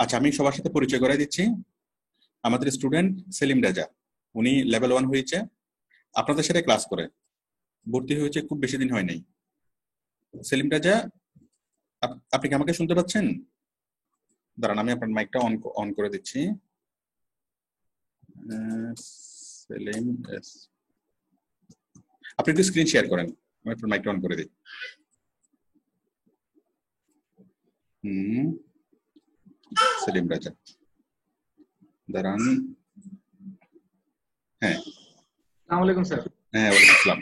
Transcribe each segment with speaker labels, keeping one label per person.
Speaker 1: আচ্ছা, আমি সবার সাথে পরিচয় করাই দিচ্ছি। আমাদের স্টুডেন্ট সেলিম রাজা, উনি লেভেল 1 হয়েছে, আপনাদের সাথে ক্লাস করে ভর্তি হয়েছে, খুব বেশি দিন হয় নাই। সেলিম রাজা, আপনি কি আমাকে শুনতে পাচ্ছেন? দাঁড়ান, আমি আপনার মাইকটা অন করে দিচ্ছি। সেলিম, আপনি একটু স্ক্রিন শেয়ার করেন, আমি আপনার মাইকটা অন করে দিই। সেলিম রাজা, দাঁড়ান। হ্যাঁ,
Speaker 2: আসসালামু আলাইকুম স্যার।
Speaker 1: হ্যাঁ, ওয়ালাইকুম আসসালাম।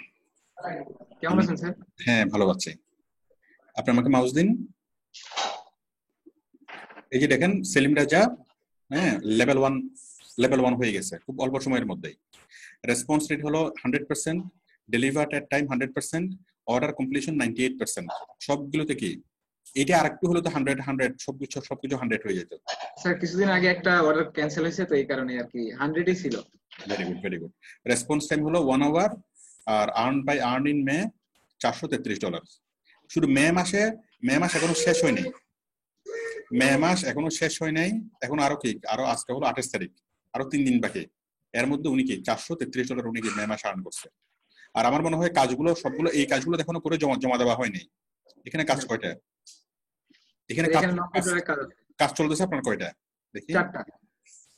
Speaker 2: কেমন আছেন স্যার?
Speaker 1: হ্যাঁ, ভালো আছি। আপনি আমাকে মাউস দিন। এই যে দেখেন, সেলিম রাজা, হ্যাঁ, লেভেল 1 হয়ে গেছে খুব অল্প সময়ের মধ্যেই। রেসপন্স রেট হলো 100%, ডেলিভার্ড এট টাইম 100%, অর্ডার কমপ্লিশন 98%। সবগুলোতে কি এটা আরেকটু হলো তো 100 সবকিছু 100 হয়ে যেত।
Speaker 2: স্যার কিছুদিন আগে একটা অর্ডার ক্যান্সেল হয়েছে, তো এই কারণে আর কি 100ই ছিল।
Speaker 1: Very good, very good. Response time হলো 1 hour, R earn in May $433। শুধু মে মাস এখনো শেষ হয় নাই। মে মাস এখনো শেষ হয় নাই, এখন আরো কি, আরো আজকে হলো 28 তারিখ, আরো 3 দিন বাকি। এর মধ্যে উনি কি $433 উনি কি মে মাস আর্ন করছে। আর আমার মনে হয় কাজগুলো সবগুলো, এই কাজগুলো এখনো করে জমা দেওয়া হয়নি। এখানে কাজ কয়টা? এখানে
Speaker 2: এখানে 90 ডলারের কাজ আছে।
Speaker 1: কাজ চলতেছে আপনার কয়টা? দেখি
Speaker 2: 4টা।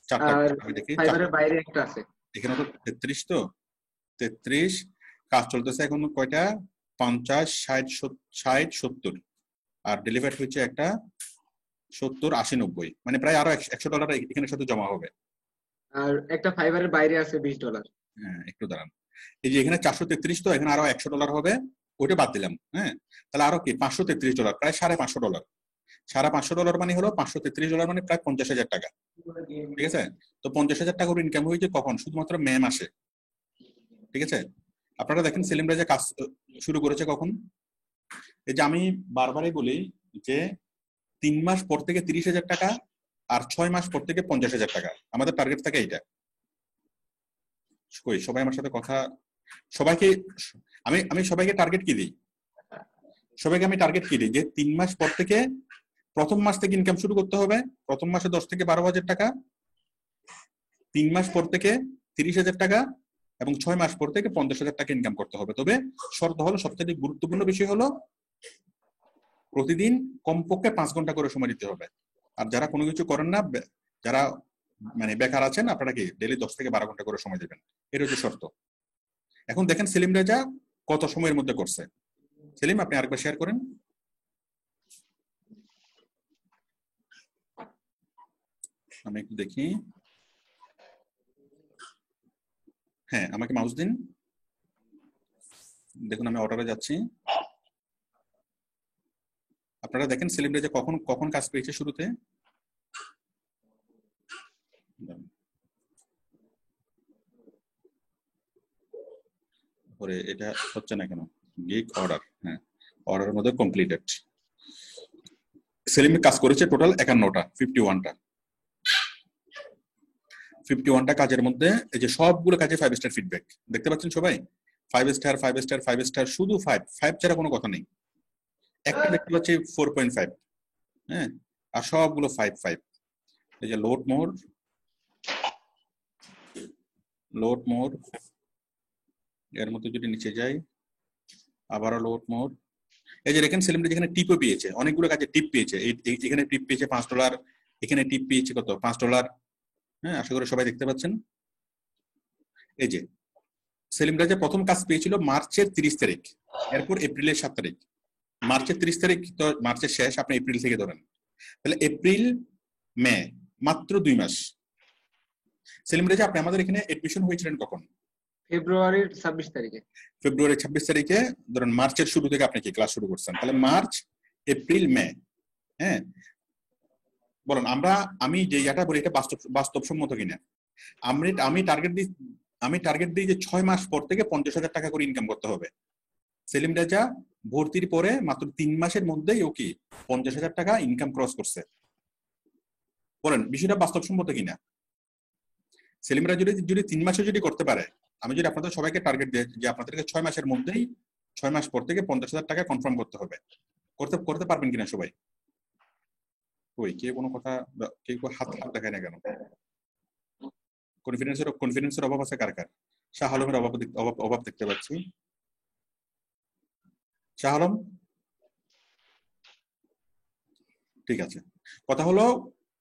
Speaker 1: 4টা।
Speaker 2: আর
Speaker 1: আমি দেখি
Speaker 2: ফাইবারের বাইরে একটা আছে।
Speaker 1: এখানে তো 33, তো 33 কাজ চলতেছে এখন কয়টা? 50, 60, 70। আর ডেলিভারি হচ্ছে একটা 70, 80, 90, মানে প্রায় আরো $100 এখানে সাথে জমা হবে।
Speaker 2: আর একটা ফাইবারের বাইরে আছে $20।
Speaker 1: হ্যাঁ, একটু দাঁড়ান। এই যে এখানে 433, তো এখানে আরো $100 হবে, ওইটা বাদ দিলাম। হ্যাঁ, তাহলে আরো কি $533, প্রায় $550। $550 মানে হলো $533, মানে প্রায় 50,000 টাকা। ঠিক আছে, তো 50,000 টাকা ইনকাম হয়েছে কখন? শুধুমাত্র মে মাসে। ঠিক আছে, আপনারা দেখেন সেলিম রাজা কাজ শুরু করেছে কখন। এই যে আমি বারবারই বলি যে 3 মাস পর থেকে 30,000 টাকা, আর 6 মাস পর থেকে 50,000 টাকা আমাদের টার্গেট থাকে। এইটা কই, সবাই আমার সাথে কথা, সবাইকে আমি সবাইকে টার্গেট কি দিই? সবাইকে আমি টার্গেট কি দিই যে 3 মাস পর থেকে, প্রথম মাস থেকে ইনকাম শুরু করতে হবে। প্রথম মাসে 10 থেকে 12,000 টাকা, 3 মাস পর থেকে 30,000 টাকা, এবং 6 মাস পর থেকে 50,000 টাকা ইনকাম করতে হবে। তবে শর্ত হলো, সবচেয়ে গুরুত্বপূর্ণ বিষয় হলো প্রতিদিন কমপক্ষে 5 ঘন্টা করে সময় দিতে হবে। আর যারা কোনো কিছু করেন না, যারা মানে বেকার আছেন, আপনারা কি ডেইলি 10 থেকে 12 ঘন্টা করে সময় দেবেন, এটা হচ্ছে শর্ত। এখন দেখেন সেলিম রাজা কত সময়ের মধ্যে করছে। সেলিম, আপনি আরেকবার শেয়ার করেন। আমি একটু দেখি। হ্যাঁ, আমাকে মাউস দিন। দেখুন, আমি অর্ডারে যাচ্ছি। আপনারা দেখেন সেলিম রাজা কখন কখন কাজ পেয়েছে শুরুতে। পরে এটা হচ্ছে না কেন? গিগ অর্ডার, হ্যাঁ, অর্ডারের মধ্যে কমপ্লিটেড। সেলিম কাজ করেছে টোটাল 51টা, 51টা কাজের মধ্যে এই যে সবগুলো কাজে 5 স্টার ফিডব্যাক দেখতে পাচ্ছেন সবাই। 5 স্টার, 5 স্টার, 5 স্টার, শুধু 5 ছাড়া কোনো কথা নেই। একটা দেখতে পাচ্ছি 4.5, হ্যাঁ, আর সবগুলো 5। এই যে লোড মোর, এর মধ্যে যদি নিচে যাই, আবারও লোড মোর। এই যে দেখেন সেলিম যেখানে টিপও পেয়েছে, অনেকগুলো কাজে টিপ পেয়েছে। এখানে টিপ পেয়েছে $5, এখানে টিপ পেয়েছে কত? $5। হ্যাঁ, আশা করি সবাই দেখতে পাচ্ছেন। এই যে সেলিম রাজা প্রথম কাজ পেয়েছিল মার্চের 30 তারিখ, এরপর এপ্রিলের 7 তারিখ। মার্চের 30 তারিখ তো মার্চের শেষ, আপনি এপ্রিল থেকে ধরেন, তাহলে এপ্রিল, মে, মাত্র 2 মাস। সেলিম রাজা, আপনি আমাদের এখানে এডমিশন হয়েছিলেন কখন?
Speaker 2: ফেব্রুয়ারির 26 তারিখে।
Speaker 1: ফেব্রুয়ারি 26 তারিখে ধরেন, মার্চের শুরু থেকে আপনি কি ক্লাস শুরু করছেন, তাহলে মার্চ, এপ্রিল, মে। হ্যাঁ, বলুন আমি যে এটা বলি, এটা বাস্তবসম্মত কিনা? আমি টার্গেট দিই যে 6 মাস পর থেকে 50,000 টাকা করে ইনকাম করতে হবে। সেলিম রাজা ভর্তির পরে মাত্র 3 মাসের মধ্যেই ও কি 50,000 টাকা ইনকাম ক্রস করছে। বলেন বিষয়টা বাস্তবসম্মত কিনা? সেলিম রাজা যদি 3 মাসে যদি করতে পারে, আমি যদি আপনাদের সবাইকে টার্গেট দিই যে আপনাদেরকে 6 মাসের মধ্যেই, 6 মাস পর থেকে 50,000 টাকা কনফার্ম করতে হবে, করতে পারবেন কিনা সবাই? ওই কেউ কোনো কথা কেউ হাত হাত দেখায় না কেন? কনফিডেন্সের অভাব আছে কার কার? শাহ আলমের অভাব দেখতে পাচ্ছি। শাহ আলম, ঠিক আছে। কথা হলো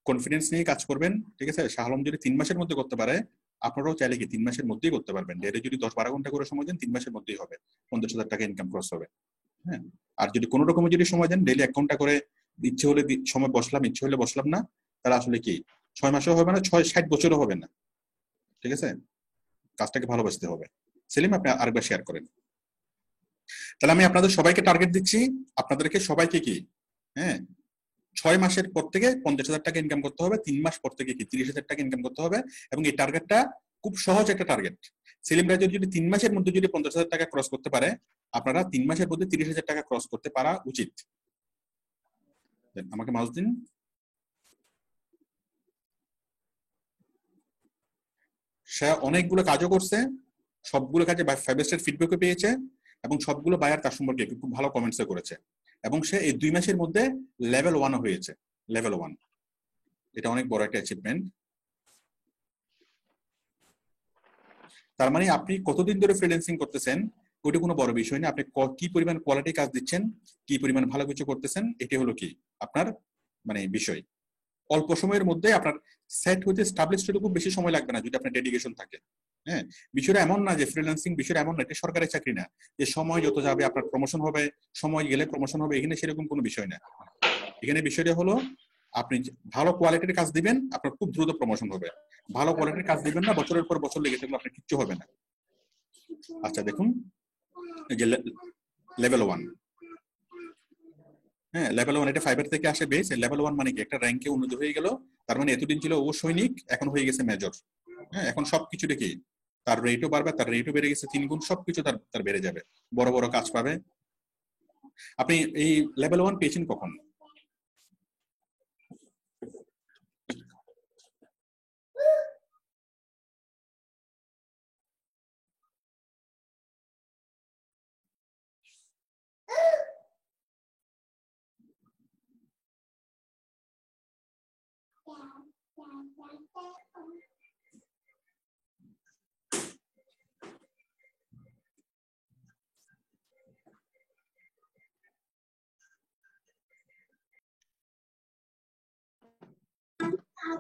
Speaker 1: কনফিডেন্স নিয়ে কাজ করবেন, ঠিক আছে। শাহ আলম যদি 3 মাসের মধ্যে করতে পারে, আপনারাও চাইলে কি 3 মাসের মধ্যেই করতে পারবেন। ডেইলি যদি 10-12 ঘন্টা করে সময় দেন, 3 মাসের মধ্যেই হবে, 50,000 টাকা ইনকাম ক্রস হবে। হ্যাঁ, আর যদি কোনো রকমের যদি সময় দেন, ডেইলি 1 ঘন্টা করে, ইচ্ছে হলে সময় বসলাম, ইচ্ছে হলে বসলাম না, তাহলে আসলে কি 6 মাসেও হবে না, 60 বছরও হবে না, ঠিক আছে। কাজটাকে ভালোবাসতে হবে। সেলিম, আপনি আরেকবার শেয়ার করেন। তাহলে আমি আপনাদের সবাইকে টার্গেট দিচ্ছি, আপনাদেরকে সবাইকে কি, হ্যাঁ, 6 মাসের পর থেকে 50,000 টাকা ইনকাম করতে হবে, 3 মাস পর থেকে কি 30,000 টাকা ইনকাম করতে হবে। এবং এই টার্গেটটা খুব সহজ একটা টার্গেট। সেলিম রাজু যদি 3 মাসের মধ্যে যদি 50,000 টাকা ক্রস করতে পারে, আপনারা 3 মাসের মধ্যে 30,000 টাকা ক্রস করতে পারা উচিত। আমাকে মাউস দিন। সে অনেকগুলো কাজও করছে, সবগুলো কাজে 5 স্টার ফিডব্যাকও পেয়েছে, এবং সবগুলো বায়ার তার সম্পর্কে খুব ভালো কমেন্টসও করেছে। এবং সে এই 2 মাসের মধ্যে লেভেল 1 হয়েছে। লেভেল 1, এটা অনেক বড় একটা অ্যাচিভমেন্ট। তার মানে আপনি কতদিন ধরে ফ্রিল্যান্সিং করতেছেন ওইটা কোনো বড় বিষয় না, আপনি কি পরিমাণ কোয়ালিটি কাজ দিচ্ছেন, কি পরিমাণ ভালো কিছু করতেছেন, এটা হলো কি আপনার মানে বিষয়। অল্প সময়ের মধ্যে আপনার সেট হইতে স্টাবলিশ হতে খুব বেশি সময় লাগবে না, যদি আপনার ডেডিকেশন থাকে। হ্যাঁ, বিষয়টা এমন না যে ফ্রিল্যান্সিং বিষয়টা এমন না, এটা সরকারি চাকরি না যে সময় যত যাবে আপনার প্রমোশন হবে, সময় গেলে প্রমোশন হবে, এখানে সেরকম কোনো বিষয় না। এখানে বিষয়টা হলো আপনি ভালো কোয়ালিটির কাজ দিবেন, আপনার খুব দ্রুত প্রমোশন হবে। ভালো কোয়ালিটির কাজ দিবেন না, বছরের পর বছর লেগে থাকলে আপনার কিচ্ছু হবে না। আচ্ছা দেখুন, এই যে লেভেল 1, হ্যাঁ লেভেল 1, এটা 5 থেকে আসে বেস। লেভেল 1 মানে কি একটা র্যাঙ্কে উন্নতি হয়ে গেল। তার মানে এতদিন ছিল ও সৈনিক, এখন হয়ে গেছে মেজর। হ্যাঁ, এখন সবকিছু দেখি তার রেটও বাড়বে, তার রেটও বেড়ে গেছে 3 গুণ, সবকিছু তার তার বেড়ে যাবে, বড় বড় কাজ পাবে। আপনি এই লেভেল 1 পেয়েছেন কখন?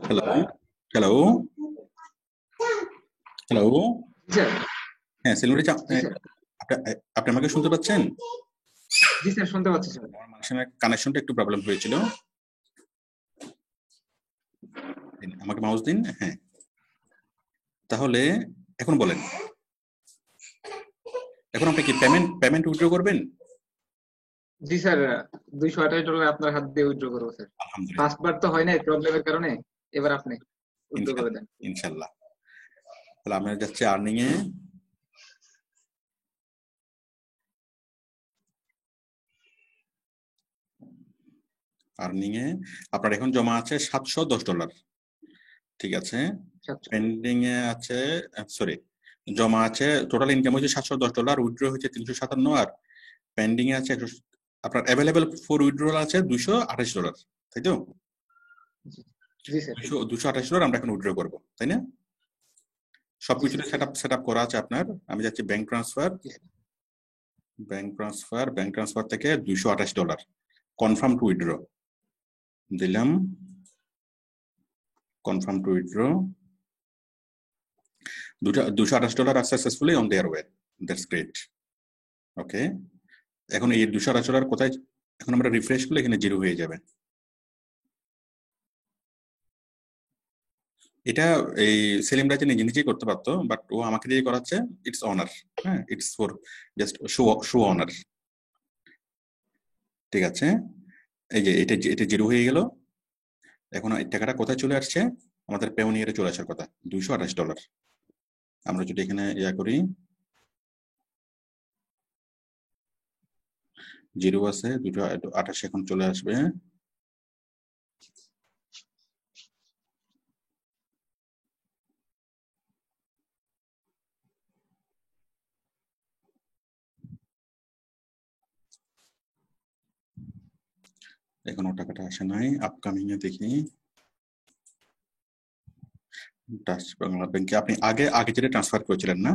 Speaker 1: Hello, hello, hello.
Speaker 2: স্যার।
Speaker 1: হ্যাঁ সেলুরি,
Speaker 2: জি স্যার।
Speaker 1: আপনি আমাকে শুনতে পাচ্ছেন?
Speaker 2: জি স্যার, শুনতে পাচ্ছি স্যার।
Speaker 1: আমার মানুষের কানেকশনটা একটু প্রবলেম হয়েছিল। আমাকে মাউস দিন। হ্যাঁ, তাহলে এখন বলেন, এখন আপনি কি পেমেন্ট উইথড্র করবেন?
Speaker 2: জি স্যার, $228 আপনার হাত দিয়ে উইথড্র করবো স্যার।
Speaker 1: আলহামদুলিল্লাহ,
Speaker 2: ফার্স্ট বার তো হয় নাই প্রবলেমের কারণে, এবার আপনি উইথড্র করে
Speaker 1: ইনশাল্লাহ,
Speaker 2: দেন।
Speaker 1: ইনশাল্লাহ। তাহলে আমরা যাচ্ছি আর্নিং এ। আর্নিং এ আপনার এখন জমা আছে $710, ঠিক আছে।
Speaker 2: সাতশো।
Speaker 1: পেন্ডিং এ আছে, সরি, জমা আছে, টোটাল ইনকাম হচ্ছে $710, উইথড্র হচ্ছে 357, আর পেন্ডিং এ আছে 100। আপনার অ্যাভেলেবল ফর উইথড্রল আছে $228, তাই তো?
Speaker 2: জি স্যার।
Speaker 1: $228 আমরা এখন উইথড্র করবো, তাই না?
Speaker 2: জি
Speaker 1: সবকিছু
Speaker 2: স্যার।
Speaker 1: সেট আপ করা আছে আপনার। আমি যাচ্ছি ব্যাংক ট্রান্সফার।
Speaker 2: জি স্যার।
Speaker 1: ব্যাংক ট্রান্সফার থেকে $228 কনফার্ম টু উইথড্র দিলাম। কনফার্ম টু উইথড্র, $228 আর successfully on their way. That's great. Okay, এখন এই $228 কোথায়, এখন আমরা রিফ্রেশ করলে এখানে জিরো হয়ে যাবে। এটা এই সেলিম রাজা নিজে নিজেই করতে পারতো, বাট ও আমাকে দিয়ে করাচ্ছে। ইটস অনার, হ্যাঁ, it's for just show honour. ঠিক আছে, এই যে এটা এটা জিরো হয়ে গেল। এখন এই টাকাটা কোথায় চলে আসছে? আমাদের পেওনিয়ারে চলে আসার কথা, $228। আমরা যদি এখানে ইয়া করি, জিরো আছে, 228 এখন চলে আসবে। এখনো টাকাটা আসে নাই, আপকামিং এ দেখি। ডাচ বাংলা ব্যাংকে আপনি আগে আগে যেটা ট্রান্সফার করেছিলেন না,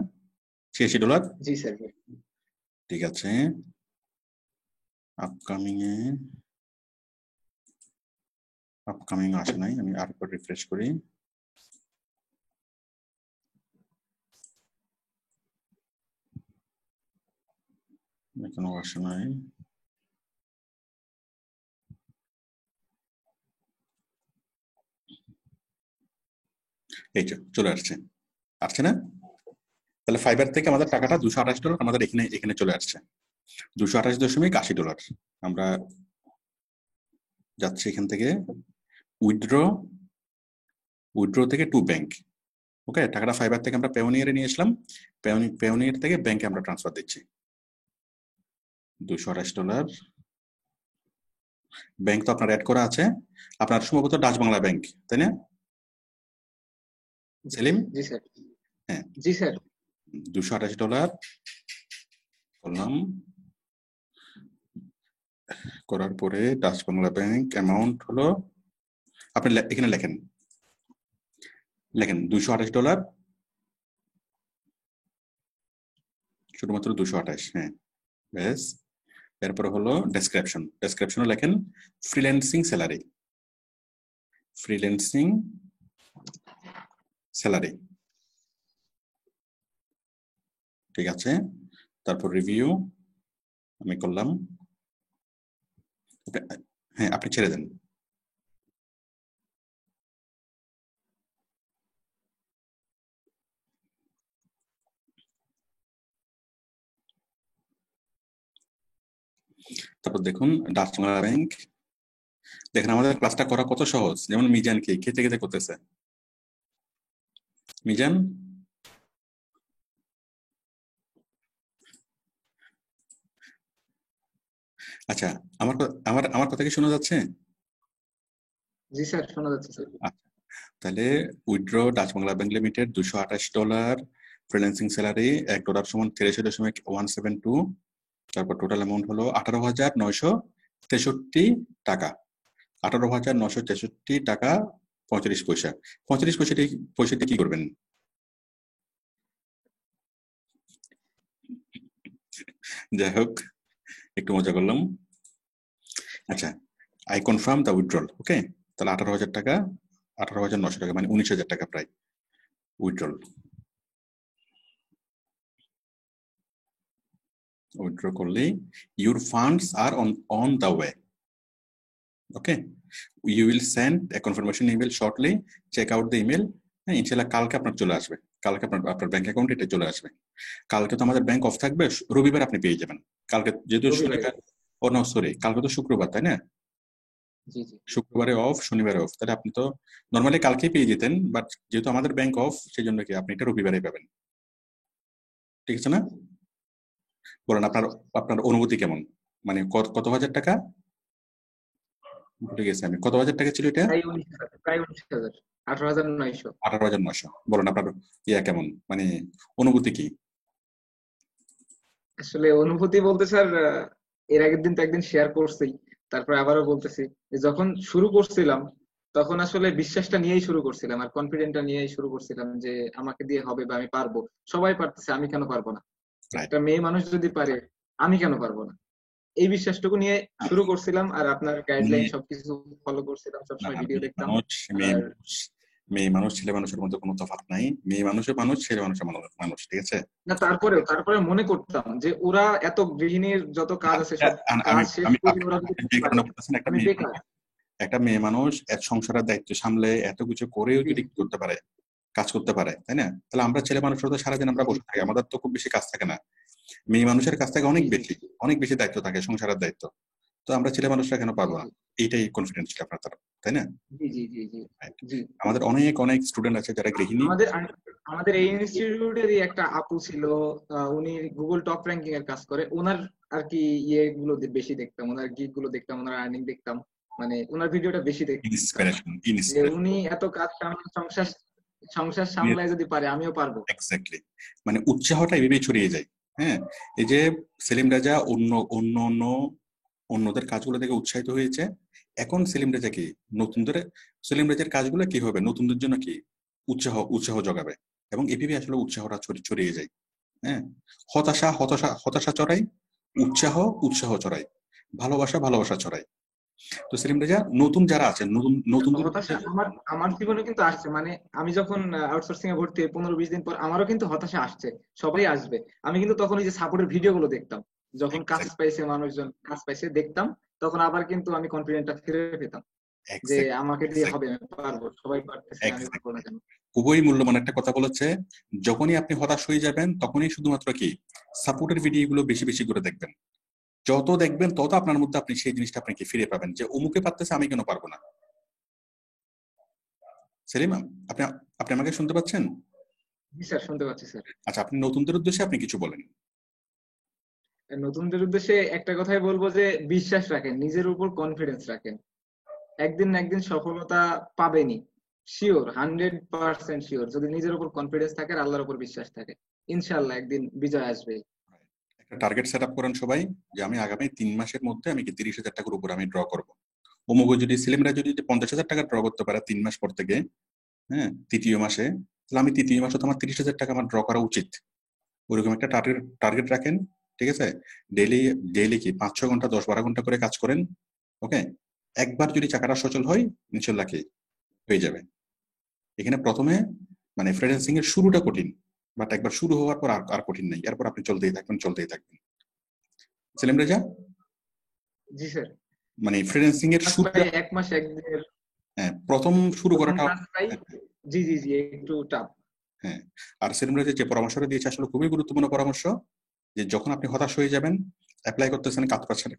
Speaker 1: $86।
Speaker 2: জি স্যার।
Speaker 1: ঠিক আছে, আপকামিং এ আসে নাই, আমি আরেকবার রিফ্রেশ করি। এখনো আসে নাই। এই তো চলে আসছে, আসছে না? তাহলে ফাইবার থেকে আমাদের টাকাটা $228 আমাদের এখানে এখানে চলে আসছে, $228.80। আমরা যাচ্ছি এখান থেকে উইথড্র থেকে টু ব্যাংক। ওকে, টাকাটা ফাইবার থেকে আমরা পেওনিয়ারে নিয়ে আসলাম, পেওনিয়ার থেকে ব্যাংকে আমরা ট্রান্সফার দিচ্ছি $228। ব্যাংক তো আপনার অ্যাড করা আছে, আপনার সম্ভবত ডাচ বাংলা ব্যাংক, তাই না সেলিম?
Speaker 2: জি স্যার।
Speaker 1: হ্যাঁ,
Speaker 2: জি স্যার।
Speaker 1: $228 করলাম, করার পরে ডাচ বাংলা ব্যাংক অ্যামাউন্ট হলো, আপনি এখানে লেখেন $228, শুধুমাত্র 228। হ্যাঁ ব্যাস, এরপরে হলো ডেসক্রিপশনে লেখেন ফ্রিল্যান্সিং স্যালারি। ঠিক আছে, তারপর রিভিউ আমি করলাম। হ্যাঁ, আপনি ছেড়ে দেন। তারপর দেখুন ডাচ বাংলা ব্যাংক, দেখেন আমাদের ক্লাসটা করা কত সহজ। যেমন মিজান কি খেতে খেতে করতেছে, মিজান আচ্ছা, আমার আমার আমার কথা কি শোনা যাচ্ছে?
Speaker 2: জি স্যার, শোনা যাচ্ছে স্যার।
Speaker 1: আচ্ছা, তাহলে withdraw Dutch Bangla bank limited $228, freelancing salary $1 সমান 83.172, তারপর টোটাল অ্যামাউন্ট হলো 18,963 টাকা, 18,963 টাকা 35 পয়সা। 35 পয়সাটি কি করবেন? যাই হোক, একটু মজা করলাম। আচ্ছা, I confirm the withdrawal. Okay, তাহলে 18,000 টাকা, 18,900 টাকা, মানে 19,000 টাকা প্রায় উইথড্রল। উইথড্র করলেই your funds are on the way. Okay, you will send a confirmation email shortly, check out the email. হ্যাঁ, ইনশাআল্লাহ কালকে আপনার চলে আসবে, কালকে আপনার ব্যাংক অ্যাকাউন্টে এটা চলে আসবে। কালকে তো আমাদের ব্যাংক অফ থাকবে, রবিবার আপনি পেয়ে যাবেন। কালকে যেহেতু শনিবার, ও নো সরি, কালকে তো শুক্রবার, তাই না?
Speaker 2: জি জি।
Speaker 1: শুক্রবারে অফ, শনিবারে অফ, তাহলে আপনি তো নর্মালি কালকেই পেয়ে যেতেন, বাট যেহেতু আমাদের ব্যাংক অফ, সেই জন্য কি আপনি এটা রবিবারে পাবেন। ঠিক আছে না? বলেন আপনার আপনার অনুভূতি কেমন, মানে কত হাজার টাকা? ভুলে গেছি আমি, কত হাজার টাকা ছিল এটা?
Speaker 2: প্রায় 19,000, 18,900।
Speaker 1: 18,900। বলেন আপনার ইয়া কেমন, মানে অনুভূতি কি?
Speaker 2: আসলে অনুভূতি বলতে স্যার, এর আগের দিন তো একদিন শেয়ার করছি, তারপরে আবারও বলতেছি যে যখন শুরু করছিলাম তখন আসলে বিশ্বাসটা নিয়েই শুরু করছিলাম আর কনফিডেন্টটা নিয়েই শুরু করছিলাম যে আমাকে দিয়ে হবে বা আমি পারবো। সবাই পারতেছে, আমি কেন পারবো না?
Speaker 1: রাইট।
Speaker 2: একটা মেয়ে মানুষ যদি পারে, আমি কেন পারবো না? এই বিশ্বাসটুকু নিয়ে শুরু করছিলাম, আর আপনার গাইডলাইন সবকিছু ফলো করছিলাম, সবসময় ভিডিও দেখতাম। আর
Speaker 1: মেয়ে মানুষ ছেলে মানুষের মধ্যে কোনো তফাৎ নাই, মেয়ে মানুষের মানুষ, ছেলে মানুষের মানুষ, ঠিক আছে?
Speaker 2: না, তারপরে মনে করতাম যে ওরা এত গৃহিণীর যত কাজ আছে সব
Speaker 1: আমি
Speaker 2: কাজ শেষ
Speaker 1: আমি
Speaker 2: করে ওরা যদি
Speaker 1: যে
Speaker 2: পারে,
Speaker 1: কারণে বলতেছেন,
Speaker 2: আমি বেকার।
Speaker 1: একটা মেয়ে মানুষ এত সংসারের দায়িত্ব সামলে এত কিছু করেও যদি করতে পারে, কাজ করতে পারে, তাই না? তাহলে আমরা ছেলে মানুষরা তো সারাদিন আমরা বসে থাকি, আমাদের তো খুব বেশি কাজ থাকে না। মেয়ে মানুষের কাছ থেকে অনেক বেশি দায়িত্ব থাকে, সংসারের দায়িত্ব। তো আমরা ছেলে মানুষরা কেন পারবো না? এইটাই কনফিডেন্স ছিল আপনার তার, তাই না?
Speaker 2: জি জি জি জি জি।
Speaker 1: আমাদের অনেক অনেক স্টুডেন্ট আছে যারা গৃহিণী।
Speaker 2: আমাদের এই ইনস্টিটিউটেরই একটা আপু ছিল, উনি গুগল টপ র্যাঙ্কিং এর কাজ করে। ওনার আর কি ইয়ে গুলো বেশি দেখতাম, ওনার গিগ গুলো দেখতাম, ওনার আর্নিং দেখতাম, মানে ওনার ভিডিওটা বেশি দেখতাম যে উনি এত কাজ সংসার সংসার সামলায় যদি পারে, আমিও পারবো।
Speaker 1: এক্স্যাক্টলি, মানে উৎসাহটা এভাবেই ছড়িয়ে যায়। হ্যাঁ, এই যে সেলিম রাজা অন্যদের কাজগুলো থেকে উৎসাহিত হয়েছে, এখন সেলিম রেজা কি নতুনদের, সেলিম রেজার কাজগুলো কি হবে নতুনদের জন্য কি উৎসাহ জগাবে, এবং এভাবে আসলে উৎসাহটা ছড়িয়ে যায়। হ্যাঁ, হতাশা চড়াই, উৎসাহ ছড়াই, ভালোবাসা ছড়াই। তো সেলিম রেজা নতুন যারা আছেন, নতুনদের
Speaker 2: হতাশা আমার আমার জীবনে কিন্তু আসছে, মানে আমি যখন আউটসোর্সিং এ ভর্তি হই 15-20 দিন পর আমারও কিন্তু হতাশা আসছে, সবাই আসবে। আমি কিন্তু তখন ওই যে সাপোর্টের ভিডিও গুলো দেখতাম, যখন কাজ পাইছে মানুষজন কাজ পাইছে দেখতাম, তখন আবার কিন্তু আমি কনফিডেন্টটা ফিরে পেতাম যে আমাকে দিয়ে হবে, আমি পারবো, সবাই পারতেছে, আমি পারবো না কেন।
Speaker 1: খুবই মূল্যবান একটা কথা বলেছে। যখনই আপনি হতাশ হয়ে যাবেন তখনই শুধুমাত্র কি সাপোর্টের ভিডিও গুলো বেশি বেশি করে দেখবেন। যত দেখবেন তত আপনার মধ্যে আপনি সেই জিনিসটা আপনি কি ফিরে পাবেন, যে অমুকে পারতেছে আমি কেন পারবো না। সেলিম, আপনি আপনি আমাকে শুনতে পাচ্ছেন?
Speaker 2: জি স্যার, শুনতে পাচ্ছি স্যার।
Speaker 1: আচ্ছা, আপনি নতুনদের উদ্দেশ্যে আপনি কিছু বলেন।
Speaker 2: নতুনদের উদ্দেশ্যে একটা কথাই বলবো যে বিশ্বাস রাখেন, নিজের উপর কনফিডেন্স রাখেন, একদিন না একদিন সফলতা পাবেনই, শিওর, 100% শিওর। যদি নিজের উপর কনফিডেন্স থাকে আর আল্লাহর উপর বিশ্বাস থাকে, ইনশাআল্লাহ একদিন বিজয় আসবে।
Speaker 1: একটা টার্গেট সেট আপ করেন সবাই, যে আমি আগামী 3 মাসের মধ্যে আমি কি 30,000 টাকার উপর আমি ড্র করবো। অমুক যদি সেলিমরা যদি 50,000 টাকা ড্র করতে পারে 3 মাস পর থেকে, হ্যাঁ, তৃতীয় মাসে, তাহলে আমি তৃতীয় মাসে তো আমার 30,000 টাকা আমার ড্র করা উচিত। ওরকম একটা টার্গেট রাখেন, ঠিক আছে। ডেইলি ডেইলি কি 5-6 ঘন্টা 10-12 ঘন্টা করে কাজ করেন। ওকে, একবার যদি চাকাটা সচল হয় ইনশাল্লাহ কি হয়ে যাবে। এখানে প্রথমে মানে ফ্রিল্যান্সিং এর শুরুটা কঠিন, বাট একবার শুরু হওয়ার পর আর কঠিন নেই, এরপর আপনি চলতেই থাকবেন। সেলিম রেজা,
Speaker 2: জি স্যার।
Speaker 1: মানে ফ্রিল্যান্সিং এর শুরুটা,
Speaker 2: 1 মাস 1 দিনের
Speaker 1: হ্যাঁ, প্রথম শুরু
Speaker 2: প্রথম
Speaker 1: করাটা,
Speaker 2: কাজটাই, জি জি জি, একটু টাফ।
Speaker 1: হ্যাঁ। আর সেলিম রেজা যে পরামর্শটা দিয়েছে আসলে খুবই গুরুত্বপূর্ণ পরামর্শ, যে যখন আপনি হতাশ হয়ে যাবেন, অ্যাপ্লাই করতেছেন,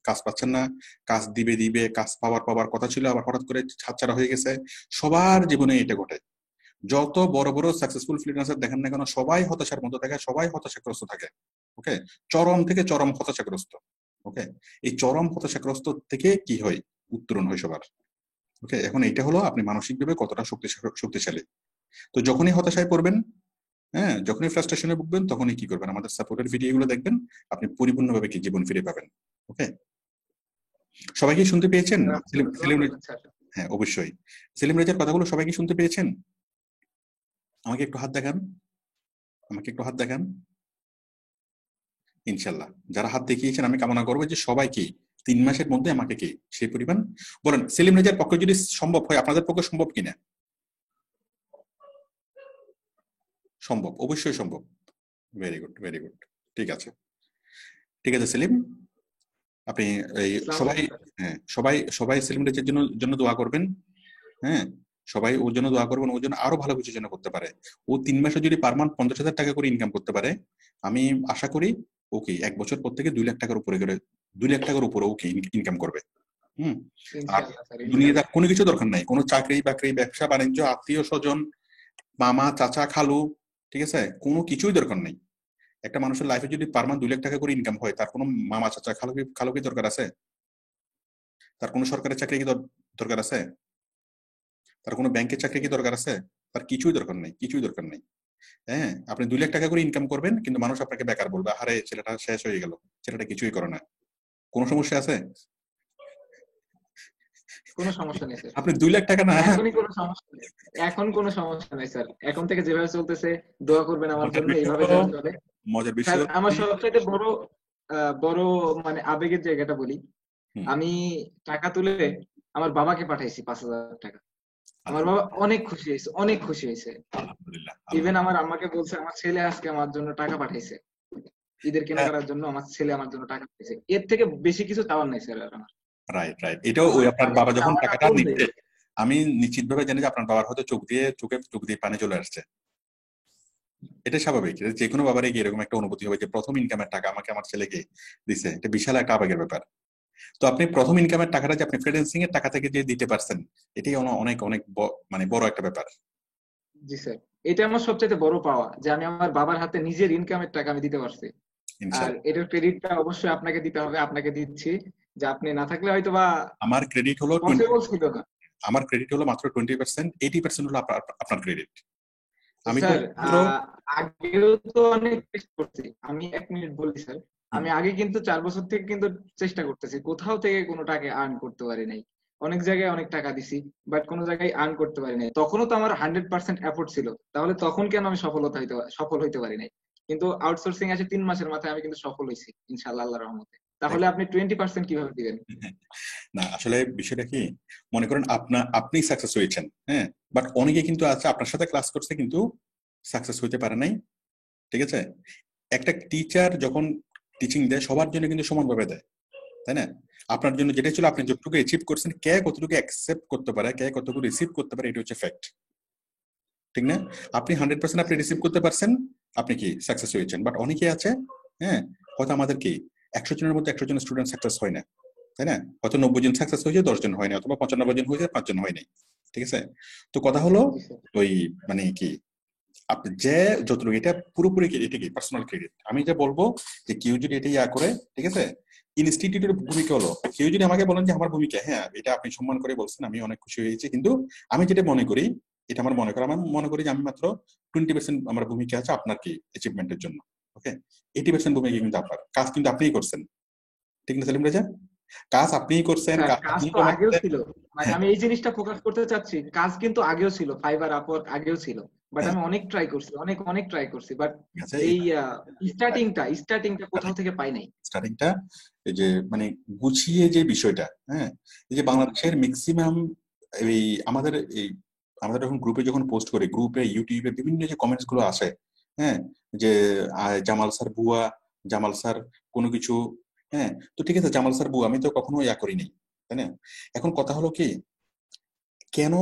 Speaker 1: কাজ পাচ্ছেন না, কাজ দিবে কাজ পাওয়ার কথা ছিল, আবার হঠাৎ করে হাতছাড়া হয়ে গেছে। সবার জীবনে এটা ঘটে। যত বড় বড় সাকসেসফুল ফ্রিল্যান্সার দেখেন না কেন, সবাই হতাশার মধ্যে থাকে, সবাই হতাশাগ্রস্ত থাকে। ওকে, চরম থেকে চরম হতাশাগ্রস্ত। ওকে, এই চরম হতাশাগ্রস্ত থেকে কি হয়, উত্তরণ হয় সবার। ওকে, এখন এইটা হলো আপনি মানসিকভাবে কতটা শক্তিশালী। তো যখনই হতাশায় পড়বেন, হ্যাঁ, যখনই ফ্রাস্ট্রেশনে ভুগবেন, তখনই কি করবেন, আমাদের সাপোর্টের ভিডিওগুলো দেখবেন, আপনি পরিপূর্ণভাবে কি জীবন ফিরে পাবেন। ওকে, সবাই কি শুনতে পেয়েছেন? সেলিম, হ্যাঁ অবশ্যই। সেলিম রেজার কথাগুলো সবাই কি শুনতে পেয়েছেন? আমাকে একটু হাত দেখান, আমাকে একটু হাত দেখান। ইনশাল্লাহ যারা হাত দেখিয়েছেন আমি কামনা করবো যে সবাই কি 3 মাসের মধ্যে আমাকে কি সেই পরিমাণ বলেন। সেলিম রেজার পক্ষে যদি সম্ভব হয়, আপনাদের পক্ষে সম্ভব কিনা? সম্ভব, অবশ্যই সম্ভব। Very good, very good. ঠিক আছে, ঠিক আছে সেলিম, আপনি এই সবাই, হ্যাঁ সবাই সবাই সেলিম রেজার জন্য দোয়া করবেন। হ্যাঁ, সবাই ওর জন্য দোয়া করবেন, ওর জন্য আরো ভালো কিছু যেন করতে পারে। ও 3 মাসে যদি পার মান্থ 50,000 টাকা করে ইনকাম করতে পারে, আমি আশা করি ওকে 1 বছর পর থেকে 2 লাখ টাকার উপরে করে, 2 লাখ টাকার উপরে ওকে ইনকাম করবে। হুম। আর দুনিয়াতে কোনো কিছু দরকার নাই, কোনো চাকরি বাকরি, ব্যবসা বাণিজ্য, আত্মীয় স্বজন, মামা চাচা খালু, ঠিক আছে, কোনো কিছুই দরকার নেই। একটা মানুষের লাইফে যদি পার মান্থ 2 লাখ টাকা করে ইনকাম হয়, তার কোনো মামা চাচা খালু কি দরকার আছে? তার কোনো সরকারি চাকরি কি দরকার আছে? তার কোনো ব্যাংকের চাকরি কি দরকার আছে? তার কিছুই দরকার নেই, কিছুই দরকার নেই। হ্যাঁ, আপনি 2 লাখ টাকা করে ইনকাম করবেন, কিন্তু মানুষ আপনাকে বেকার বলবে, আরে ছেলেটা শেষ হয়ে গেল, ছেলেটা কিছুই করে না। কোনো সমস্যা আছে?
Speaker 2: কোনো সমস্যা নেই স্যার।
Speaker 1: আপনি 2 লাখ টাকা না,
Speaker 2: এখনই কোনো সমস্যা নেই, এখন কোনো সমস্যা নেই স্যার। এখন থেকে যেভাবে চলতেছে দোয়া করবেন আমার জন্য, এইভাবে যেন চলে।
Speaker 1: মজার
Speaker 2: স্যার
Speaker 1: বিষয়
Speaker 2: আমার সবচেয়ে বড় বড় মানে আবেগের জায়গাটা বলি, আমি টাকা তুলে আমার বাবাকে পাঠাইছি 5,000 টাকা। আমার বাবা অনেক খুশি হয়েছে, অনেক খুশি হয়েছে।
Speaker 1: আলহামদুলিল্লাহ।
Speaker 2: ইভেন আমার আম্মাকে বলছে আমার ছেলে আজকে আমার জন্য টাকা পাঠাইছে, ঈদের কেনাকাটার জন্য আমার ছেলে আমার জন্য টাকা পাঠাইছে। এর থেকে বেশি কিছু চাওয়ার নাই স্যার আমার।
Speaker 1: রাইট রাইট, এটাও ওই আপনার বাবা যখন
Speaker 2: চাওয়াটা
Speaker 1: টাকাটা
Speaker 2: বললে
Speaker 1: নিচ্ছে, আমি নিশ্চিত ভাবে জানি যে আপনার বাবার হয়তো চোখ দিয়ে পানি চলে আসছে। এটা স্বাভাবিক, যে কোনো বাবারই কি এরকম একটা অনুভূতি হবে যে প্রথম ইনকামের টাকা আমাকে আমার ছেলেকে দিছে, এটা বিশাল একটা আবেগের ব্যাপার। তো আপনি প্রথম ইনকামের টাকাটা যে আপনি ফ্রিল্যান্সিং এর টাকা থেকে যে দিতে পারছেন, এটাই অনেক অনেক মানে বড় একটা ব্যাপার।
Speaker 2: জি স্যার, এটা আমার সবচেয়ে বড় পাওয়া যে আমি আমার বাবার হাতে নিজের ইনকামের টাকা আমি দিতে পারছি। আর
Speaker 1: ইনশাআল্লাহ
Speaker 2: এটার ক্রেডিটটা অবশ্যই আপনাকে দিতে হবে, আপনাকে দিচ্ছি, যে আপনি না থাকলে হয়তো বা
Speaker 1: আমার ক্রেডিট হলো 20,
Speaker 2: পসিবল ছিল না।
Speaker 1: আমার ক্রেডিট হলো মাত্র 20%, 80% হলো আপনার ক্রেডিট। আমি তো
Speaker 2: স্যার
Speaker 1: মাত্র
Speaker 2: আগেও তো অনেক চেষ্টা করছি, আমি 1 মিনিট বলি স্যার। আমি আগে কিন্তু 4 বছর থেকে কিন্তু চেষ্টা করতেছি, কোথাও থেকে কোনো টাকা আর্ন করতে পারি নাই। অনেক জায়গায় অনেক টাকা দিছি, বাট কোনো জায়গায় আর্ন করতে পারি নাই। তখনও তো আমার 100% এফোর্ট ছিল, তাহলে তখন কেন আমি সফল হইতে পারি নাই? কিন্তু আউটসোর্সিং আসে 3 মাসের মাথায় আমি কিন্তু সফল হয়েছি ইনশাআল্লাহ, আল্লাহর রহমতে। তাহলে আপনি 20% কিভাবে দিবেন?
Speaker 1: না আসলে বিষয়টা কি, মনে করেন আপনি সাকসেস হয়েছেন, হ্যাঁ, বাট অনেকে কিন্তু আছে আপনার সাথে ক্লাস করছে কিন্তু সাকসেস হইতে পারে নাই। ঠিক আছে, একটা টিচার যখন টিচিং দেয় সবার জন্য কিন্তু সমানভাবে দেয়, তাই না? আপনার জন্য যেটা ছিল আপনি যতটুকু অ্যাচিভ করছেন, কে কতটুকু অ্যাকসেপ্ট করতে পারে, কে কতটুকু রিসিভ করতে পারে, এটা হচ্ছে ফ্যাক্ট, ঠিক না? আপনি 100% আপনি রিসিভ করতে পারছেন, আপনি কি সাকসেস হয়েছেন। বাট অনেকে আছে, হ্যাঁ, হয়তো আমাদের কি 100 জনের মধ্যে 100 জন স্টুডেন্ট সাকসেস হয় না, তাই না? হয়তো 90 জন সাকসেস হয়েছে, 10 জন হয়নি, অথবা 95 জন হয়েছে, 5 জন হয়নি। ঠিক আছে, তো কথা হলো
Speaker 2: জি স্যার।
Speaker 1: ওই মানে কি, আপনি যে যতটুকু, এটা পুরোপুরি এটা কি পার্সোনাল ক্রেডিট। আমি যে বলবো যে কেউ যদি এটা ইয়া করে, ঠিক আছে, ইনস্টিটিউটের ভূমিকা হলো, কেউ যদি আমাকে বলেন যে আমার ভূমিকা, হ্যাঁ এটা আপনি সম্মান করে বলছেন, আমি অনেক খুশি হয়েছি, কিন্তু আমি যেটা মনে করি, এটা আমার মনে করি যে আমি মাত্র 20% আমার ভূমিকা আছে আপনার কি অ্যাচিভমেন্টের জন্য। ওকে, 80% ভূমিকা কিন্তু আপনার, কাজ কিন্তু আপনিই করছেন, ঠিক না সেলিম রেজা? কাজ আপনিই করছেন,
Speaker 2: স্যার
Speaker 1: কাজ
Speaker 2: কাজ
Speaker 1: আপনিই
Speaker 2: তো
Speaker 1: জমা
Speaker 2: আগেও
Speaker 1: দিচ্ছেন।
Speaker 2: ছিল, মানে
Speaker 1: হ্যাঁ,
Speaker 2: আমি এই জিনিসটা ফোকাস করতে চাচ্ছি, কাজ কিন্তু আগেও ছিল, ফাইবার আপওয়ার্ক আগেও ছিল, বাট
Speaker 1: হ্যাঁ,
Speaker 2: আমি অনেক ট্রাই করছি, অনেক অনেক ট্রাই করছি, বাট
Speaker 1: ঠিক আছে,
Speaker 2: এই স্টার্টিংটা কোথাও থেকে পাই নাই।
Speaker 1: স্টার্টিংটা এই যে মানে গুছিয়ে যে বিষয়টা, হ্যাঁ, এই যে বাংলাদেশের ম্যাক্সিমাম এই আমাদের এই আমাদের যখন গ্রুপে যখন পোস্ট করি, গ্রুপে ইউটিউবে বিভিন্ন যে কমেন্টস গুলো আসে, হ্যাঁ, যে জামাল স্যার বুয়া, জামাল স্যার কোনো কিছু, হ্যাঁ, তো ঠিক আছে জামাল স্যার বুয়া, আমি তো কখনো ইয়া করিনি, তাই না? এখন কথা হলো কি, কেন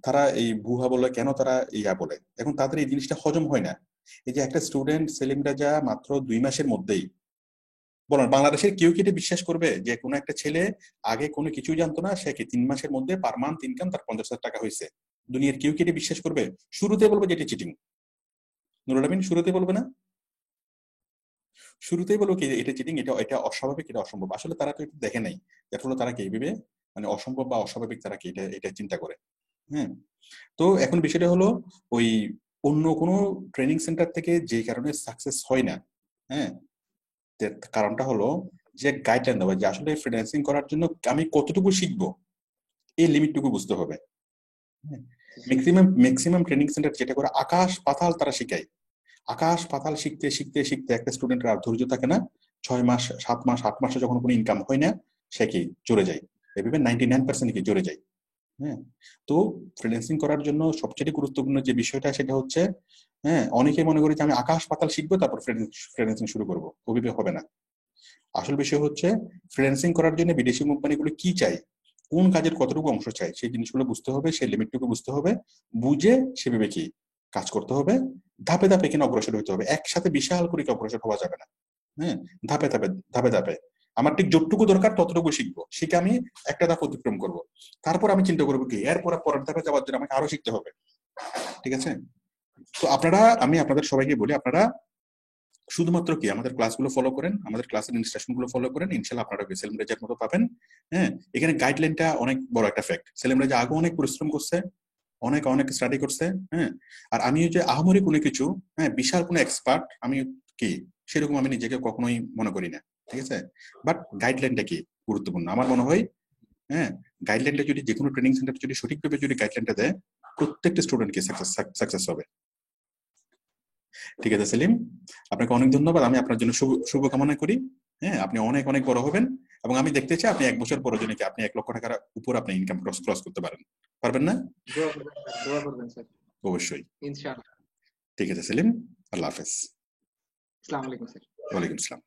Speaker 1: তারা এই বুহা বলে, কেন তারা ইয়া বলে, এখন তাদের এই জিনিসটা হজম হয় না। এই যে একটা স্টুডেন্ট সেলিম রাজা মাত্র 2 মাসের মধ্যেই, বলেন বাংলাদেশের কেউ কি এটা বিশ্বাস করবে যে কোনো একটা ছেলে আগে কোনো কিছু জানতো না, সে কি 3 মাসের মধ্যে পার মান্থ ইনকাম তার 50,000 টাকা হয়েছে? দুনিয়ার কেউ কি এটা বিশ্বাস করবে? শুরুতে বলবে যে এটা চিটিং, নুরুল আমিন শুরুতে বলবে না, শুরুতেই বলবো কি এটা চিটিং, এটা এটা অস্বাভাবিক, এটা অসম্ভব। আসলে তারা তো এটা দেখে নাই, এটা হলো তারা কি ভেবে মানে অসম্ভব বা অস্বাভাবিক তারা কি এটা এটা চিন্তা করে। হ্যাঁ, তো এখন বিষয়টা হলো ওই অন্য কোনো ট্রেনিং সেন্টার থেকে যে কারণে সাকসেস হয় না, হ্যাঁ, কারণটা হলো যে গাইডলাইন দেওয়া, যে আসলে ফ্রিল্যান্সিং করার জন্য আমি কতটুকু শিখবো, এই লিমিটটুকু বুঝতে হবে। ম্যাক্সিমাম ম্যাক্সিমাম ট্রেনিং সেন্টার যেটা করে আকাশ পাতাল তারা শিখায়, আকাশ পাতাল শিখতে শিখতে শিখতে একটা স্টুডেন্টের আর ধৈর্য থাকে না, 6 মাস 7 মাস 8 মাসে যখন কোনো ইনকাম হয় না, সে কি চলে যায়, এভাবে 99% কি চলে যায়। হ্যাঁ, তো ফ্রিল্যান্সিং করার জন্য সবচেয়ে গুরুত্বপূর্ণ যে বিষয়টা সেটা হচ্ছে, হ্যাঁ, অনেকে মনে করে যে আমি আকাশ পাতাল শিখবো তারপর ফ্রিল্যান্সিং শুরু করবো, ওভাবে হবে না। আসল বিষয় হচ্ছে ফ্রিল্যান্সিং করার জন্য বিদেশি কোম্পানিগুলো কি চাই, কোন কাজের কতটুকু অংশ চাই, সেই জিনিসগুলো বুঝতে হবে, সেই লিমিটটুকু বুঝতে হবে, বুঝে সেভাবে কি কাজ করতে হবে। ধাপে ধাপে কিনা অগ্রসর হইতে হবে, একসাথে বিশাল করে কি অগ্রসর হওয়া যাবে না। হ্যাঁ, ধাপে ধাপে ধাপে ধাপে আমার ঠিক যতটুকু দরকার ততটুকু শিখবো, শিখে আমি একটা ধাপ অতিক্রম করব, তারপর আমি চিন্তা করবো কি এরপর পরের ধাপে যাওয়ার জন্য আমাকে আরো শিখতে হবে। ঠিক আছে, তো আপনারা, আমি আপনাদের সবাইকে বলি, আপনারা শুধুমাত্র কি আমাদের ক্লাসগুলো ফলো করেন, আমাদের ক্লাসের ইনস্ট্রাকশন গুলো ফলো করেন, ইনশাল্লাহ আপনারা সেলিম রেজার মতো পাবেন। হ্যাঁ, এখানে গাইডলাইনটা অনেক বড় একটা ফ্যাক্ট। সেলিম রেজা আগে অনেক পরিশ্রম করছে, অনেক অনেক স্টাডি করছে, হ্যাঁ, আর আমি যে আহামরি কোনো কিছু, হ্যাঁ, বিশাল কোনো এক্সপার্ট আমি কি সেরকম আমি নিজেকে কখনোই মনে করি না। ঠিক আছে, বাট গাইডলাইনটা কি গুরুত্বপূর্ণ আমার মনে হয়। হ্যাঁ, গাইডলাইনটা যদি যে কোনো ট্রেনিং সেন্টার যদি সঠিকভাবে যদি গাইডলাইনটা দেয়, প্রত্যেকটা স্টুডেন্টকে সাকসেস হবে। ঠিক আছে সেলিম, আপনাকে অনেক ধন্যবাদ, আমি আপনার জন্য শুভকামনা করি। হ্যাঁ, আপনি অনেক অনেক বড় হবেন, এবং আমি দেখতে চাই আপনি 1 বছর পরে জন্য কি আপনি 1 লক্ষ টাকার উপর আপনি ইনকাম ক্রস করতে পারেন, পারবেন না?
Speaker 2: দোয়া করবেন স্যার, দোয়া করবেন স্যার,
Speaker 1: অবশ্যই।
Speaker 2: ইনশাআল্লাহ।
Speaker 1: ঠিক আছে সেলিম, আল্লাহ হাফেজ।
Speaker 2: আসসালামু আলাইকুম স্যার।
Speaker 1: ওয়ালাইকুম আসসালাম।